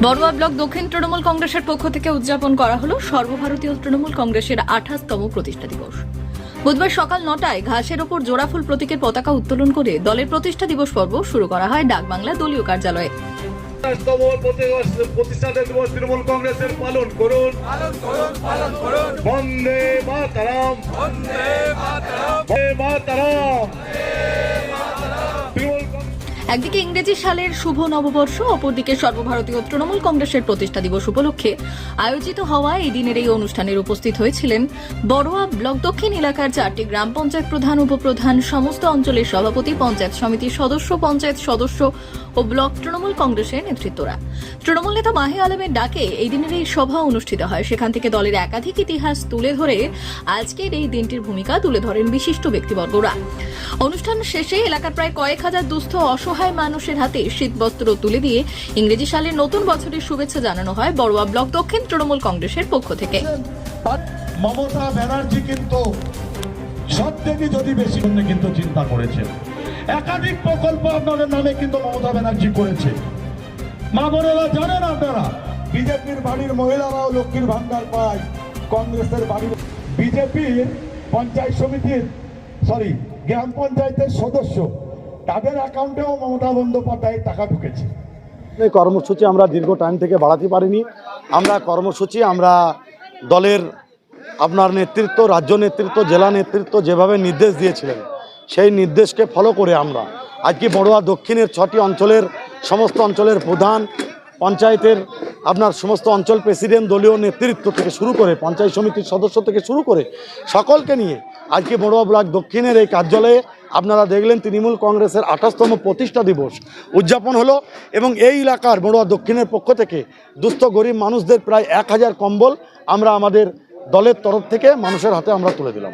Barua block দক্ষিণ তৃণমূল কংগ্রেসের পক্ষ থেকে উদযাপন করা হলো সর্বভারতীয় তৃণমূল কংগ্রেসের 28তম প্রতিষ্ঠা দিবস। বুধবার সকাল 9টায় ঘাসের ওপর জোড়াফুল প্রতীকের পতাকা উত্তোলন করে দলের প্রতিষ্ঠা দিবস পর্ব শুরু করা হয় ডাকবাংলা দলীয় কার্যালয়ে। প্রতিষ্ঠা দিবস তৃণমূল কংগ্রেসের পালন করুন, বন্দে মাতরম, বন্দে মাতরম। একদিকে ইংরেজি সালের শুভ নববর্ষ, অপরদিকে সর্বভারতীয় তৃণমূল কংগ্রেসের প্রতিষ্ঠা দিবস উপলক্ষে আয়োজিত হওয়া এই দিনের এই অনুষ্ঠানের উপস্থিত হয়েছিলেন বড়ুয়া ব্লক দক্ষিণ এলাকার 4টি গ্রাম পঞ্চায়েত প্রধান, উপপ্রধান, সমস্ত অঞ্চলের সভাপতি, পঞ্চায়েত সমিতির সদস্য, পঞ্চায়েত সদস্য ও ব্লক তৃণমূল কংগ্রেসের নেতৃত্বরা। তৃণমূল নেতা মাহি আলমের ডাকে এই দিনের এই সভা অনুষ্ঠিত হয়। সেখান থেকে দলের একাধিক ইতিহাস তুলে ধরে আজকের এই দিনটির ভূমিকা তুলে ধরেন বিশিষ্ট ব্যক্তিবর্গরা। অনুষ্ঠান শেষে এলাকার প্রায় কয়েক হাজার দুস্থ অসহায় মানুষের হাতে শীতবস্ত্র তুলে দিয়ে ইংরেজি সালের নতুন বছরের শুভেচ্ছা জানানো হয় বড়ুয়া ব্লক দক্ষিণ তৃণমূল কংগ্রেসের পক্ষ থেকে। মমতা ব্যানার্জি কিন্তু সবথেকে যদি বেশি কিন্তু চিন্তা করেছেন, একাধিক প্রকল্প আপনাদের নামে কিন্তু মমতা ব্যানার্জি করেছে। মা বোনেরা জানেন, আপনারা বিজেপির বাড়ির মহিলারাও লক্ষ্মীর ভান্ডার পায়, কংগ্রেসের বাড়ির বিজেপির পঞ্চায়েত সমিতির গ্রাম পঞ্চায়েতের সদস্য, তাদের অ্যাকাউন্টেও মমতা বন্দ্যোপাধ্যায়ের টাকা ঢুকেছে। এই কর্মসূচি আমরা দীর্ঘ টাইম থেকে বাড়াতে পারিনি। আমরা দলের আপনার নেতৃত্ব, রাজ্য নেতৃত্ব, জেলা নেতৃত্ব যেভাবে নির্দেশ দিয়েছিলেন, সেই নির্দেশকে ফলো করে আমরা আজকে বড়ুয়া দক্ষিণের 6টি অঞ্চলের সমস্ত অঞ্চলের প্রধান, পঞ্চায়েতের আপনার সমস্ত অঞ্চল প্রেসিডেন্ট, দলীয় নেতৃত্ব থেকে শুরু করে পঞ্চায়েত সমিতির সদস্য থেকে শুরু করে সকলকে নিয়ে আজকে বড়ুয়া ব্লক দক্ষিণের এই কার্যালয়ে আপনারা দেখলেন তৃণমূল কংগ্রেসের 28তম প্রতিষ্ঠা দিবস উদযাপন হলো এবং এই এলাকার বড়ুয়া দক্ষিণের পক্ষ থেকে দুস্থ গরিব মানুষদের প্রায় 1000 কম্বল আমরা আমাদের দলের তরফ থেকে মানুষের হাতে আমরা তুলে দিলাম।